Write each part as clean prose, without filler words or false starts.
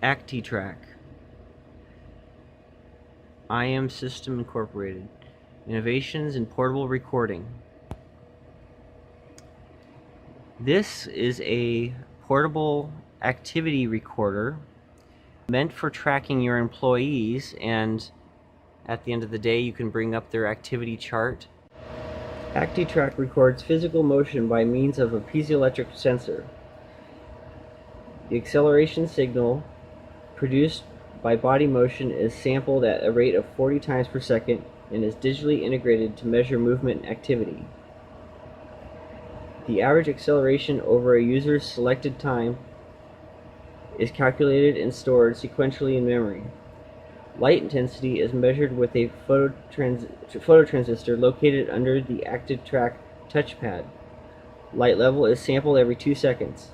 ActiTrac, IM System Incorporated, Innovations in Portable Recording. This is a portable activity recorder meant for tracking your employees, and at the end of the day you can bring up their activity chart. ActiTrac records physical motion by means of a piezoelectric sensor. The acceleration signal produced by body motion is sampled at a rate of 40 times per second and is digitally integrated to measure movement and activity. The average acceleration over a user's selected time is calculated and stored sequentially in memory. Light intensity is measured with a phototransistor located under the ActiTrac touchpad. Light level is sampled every 2 seconds,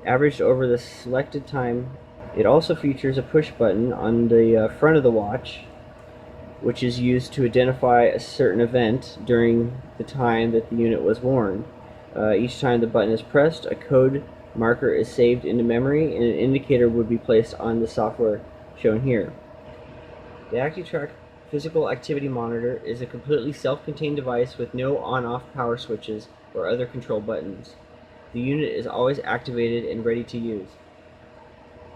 averaged over the selected time. It also features a push button on the front of the watch, which is used to identify a certain event during the time that the unit was worn. Each time the button is pressed, a code marker is saved into memory and an indicator would be placed on the software shown here. The ActiTrac Physical Activity Monitor is a completely self-contained device with no on-off power switches or other control buttons. The unit is always activated and ready to use.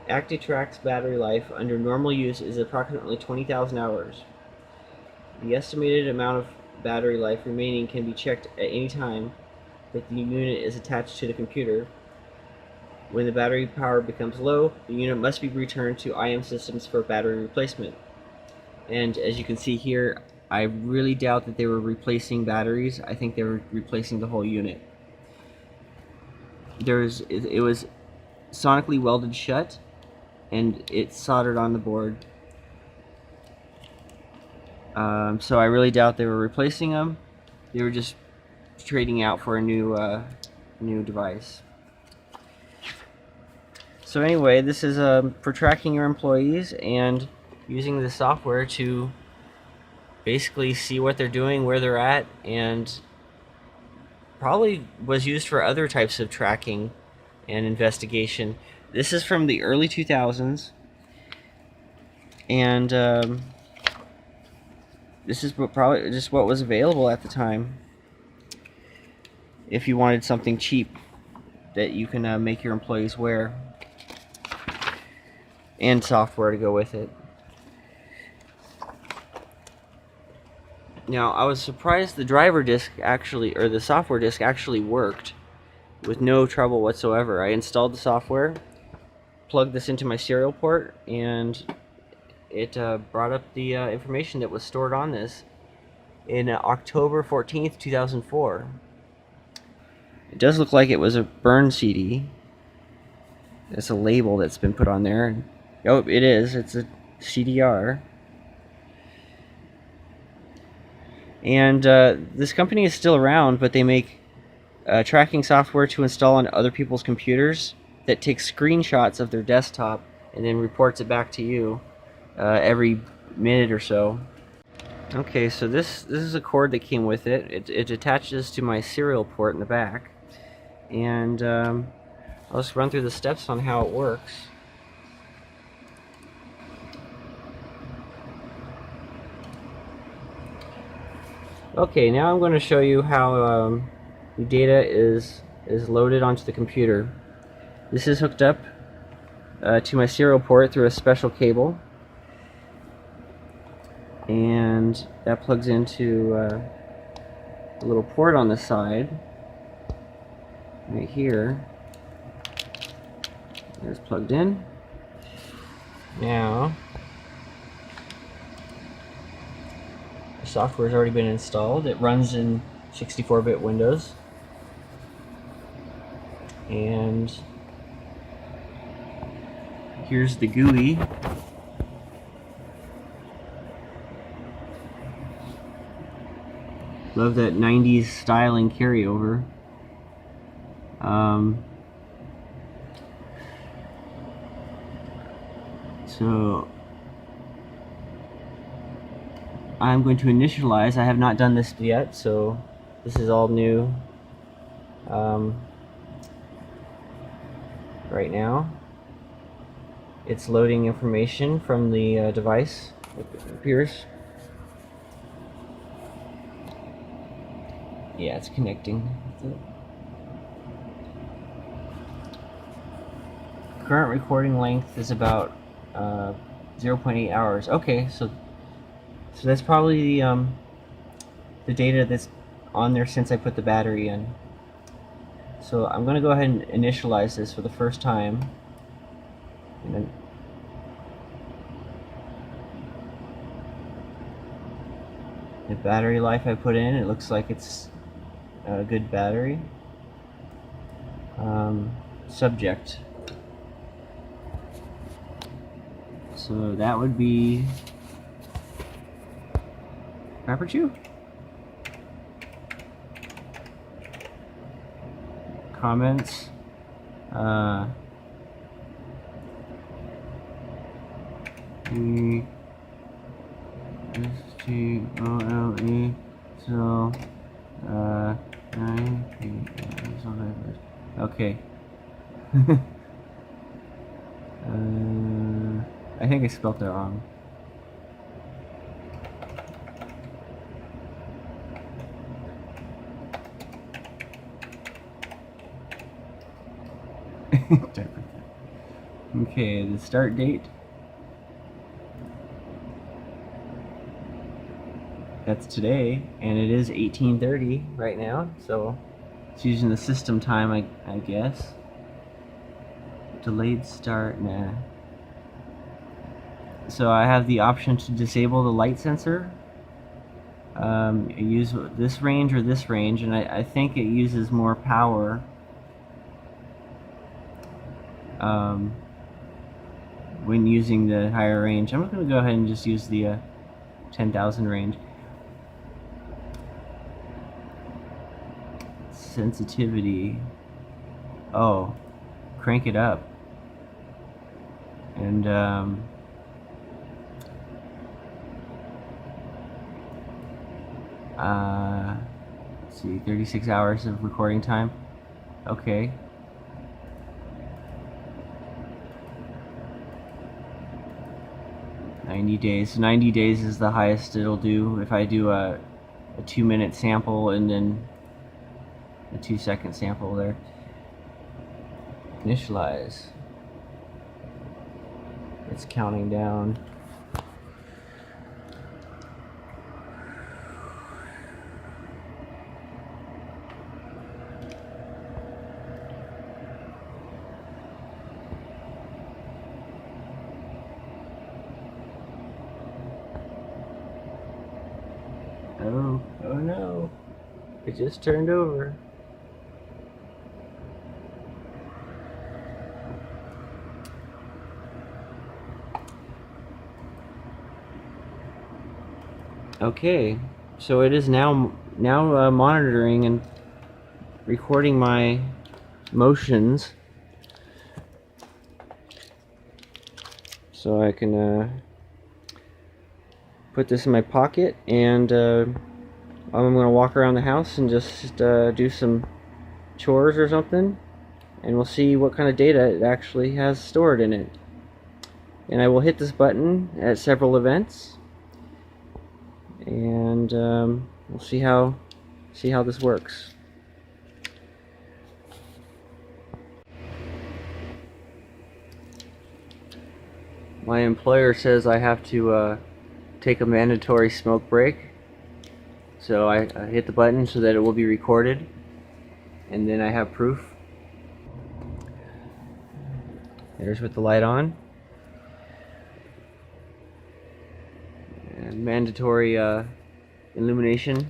ActiTrac's battery life under normal use is approximately 20,000 hours. The estimated amount of battery life remaining can be checked at any time that the unit is attached to the computer. When the battery power becomes low, the unit must be returned to IM Systems for battery replacement. And as you can see here, I really doubt that they were replacing batteries. I think they were replacing the whole unit. It was sonically welded shut, and it's soldered on the board. So I really doubt they were replacing them. They were just trading out for a new device. So anyway, this is for tracking your employees and using the software to basically see what they're doing, where they're at, and probably was used for other types of tracking and investigation. This is from the early 2000s, and this is probably just what was available at the time. If you wanted something cheap that you can make your employees wear, and software to go with it. Now, I was surprised the driver disk actually, or the software disk actually worked with no trouble whatsoever. I installed the software, plugged this into my serial port, and it brought up the information that was stored on this in October 14th, 2004. It does look like it was a burn CD. That's a label that's been put on there. Oh, it is. It's a CDR. And this company is still around, but they make tracking software to install on other people's computers that takes screenshots of their desktop and then reports it back to you every minute or so. Okay, so this is a cord that came with it. It attaches to my serial port in the back, and I'll just run through the steps on how it works. Okay, now I'm going to show you how the data is loaded onto the computer. This is hooked up to my serial port through a special cable, and that plugs into a little port on the side right here. It's plugged in. Now the software has already been installed. It runs in 64-bit Windows, and here's the GUI. Love that 90s styling carryover. So I'm going to initialize. I have not done this yet, so this is all new right now. It's loading information from the device, it appears. Yeah, it's connecting. Current recording length is about 0.8 hours. Okay, so that's probably the data that's on there since I put the battery in. So I'm going to go ahead and initialize this for the first time. And then the battery life I put in, it looks like it's a good battery. Subject. So that would be Rapper Chew. Comments. STOLE. So, 9 p.m. Okay. I think I spelled that wrong. Okay, the start date. That's today, and it is 18:30 right now, so it's using the system time, I guess. Delayed start, nah. So I have the option to disable the light sensor. Use this range or this range, and I think it uses more power. When using the higher range. I'm going to go ahead and just use the 10,000 range. Sensitivity. Oh, crank it up. And let's see, 36 hours of recording time. Okay. So 90 days is the highest it'll do if I do a 2-minute sample and then a 2-second sample there. Initialize. It's counting down. Oh no, it just turned over. Okay, so it is now monitoring and recording my motions, so I can put this in my pocket, and I'm going to walk around the house and just do some chores or something, and we'll see what kind of data it actually has stored in it. And I will hit this button at several events, and we'll see how this works. My employer says I have to take a mandatory smoke break, so I hit the button so that it will be recorded, and then I have proof. There's with the light on. And mandatory illumination,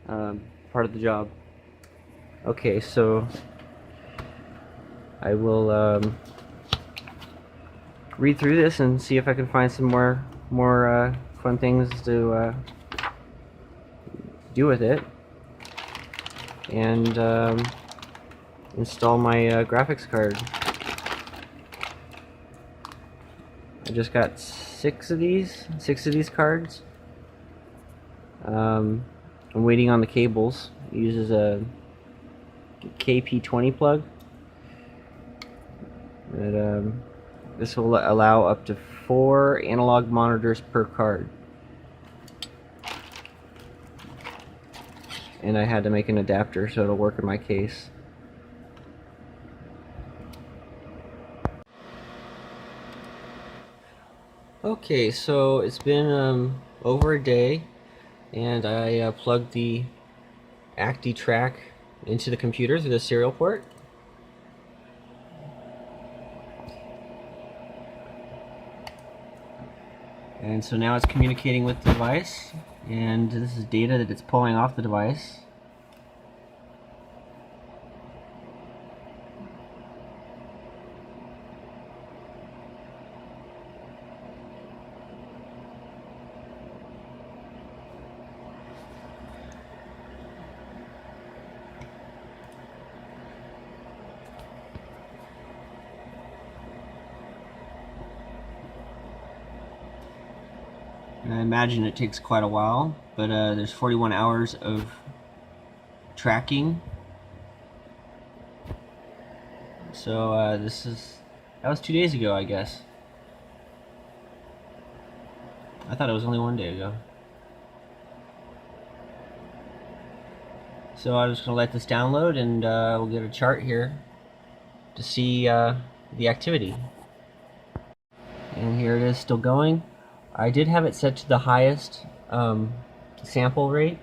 part of the job. Okay, so I will read through this and see if I can find some more fun things to do with it, and install my graphics card. I just got 6 of these cards. I'm waiting on the cables. It uses a KP20 plug that This will allow up to 4 analog monitors per card. And I had to make an adapter so it'll work in my case. Okay, so it's been over a day, and I plugged the ActiTrac into the computer through the serial port. And so now it's communicating with the device, and this is data that it's pulling off the device. And I imagine it takes quite a while, but there's 41 hours of tracking. So that was 2 days ago, I guess. I thought it was only 1 day ago. So I'm just going to let this download, and we'll get a chart here to see the activity. And here it is, still going. I did have it set to the highest sample rate,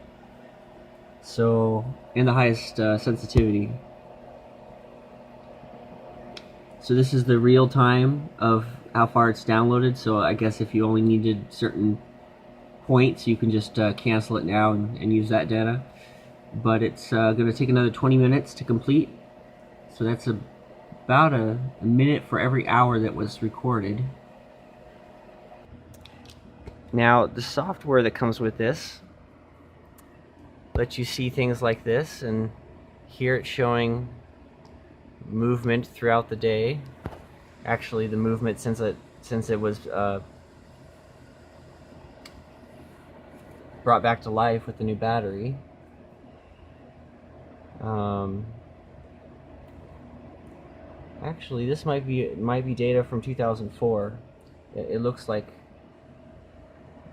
so, and the highest sensitivity. So this is the real time of how far it's downloaded, so I guess if you only needed certain points, you can just cancel it now and use that data. But it's going to take another 20 minutes to complete, so that's about a minute for every hour that was recorded. Now, the software that comes with this lets you see things like this, and here it's showing movement throughout the day. Actually, the movement since it was brought back to life with the new battery. Actually, this might be data from 2004. It looks like.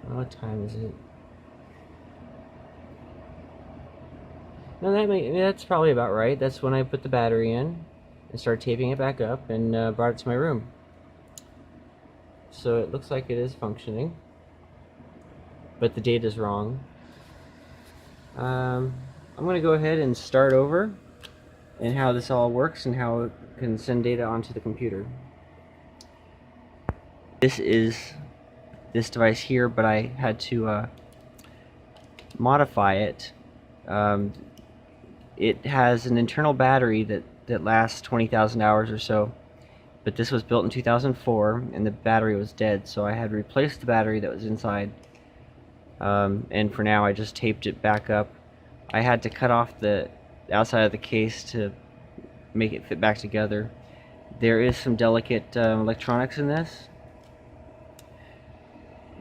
What time is it? No, that's probably about right. That's when I put the battery in and started taping it back up and brought it to my room. So it looks like it is functioning, but the data's wrong. I'm going to go ahead and start over and how this all works and how it can send data onto the computer. This is this device here, but I had to modify it. It has an internal battery that lasts 20,000 hours or so, but this was built in 2004 and the battery was dead, so I had replaced the battery that was inside, and for now I just taped it back up. I had to cut off the outside of the case to make it fit back together. There is some delicate electronics in this,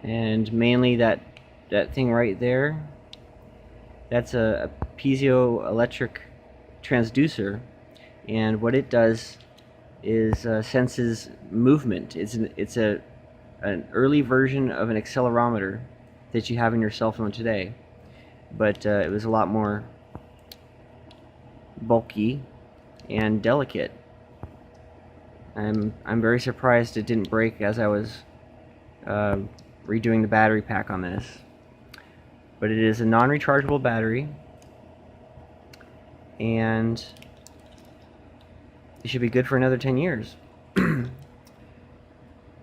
and mainly that thing right there, that's a piezoelectric transducer, and what it does is senses movement. It's an early version of an accelerometer that you have in your cell phone today, but it was a lot more bulky and delicate. I'm very surprised it didn't break as I was redoing the battery pack on this. But it is a non-rechargeable battery, and it should be good for another 10 years.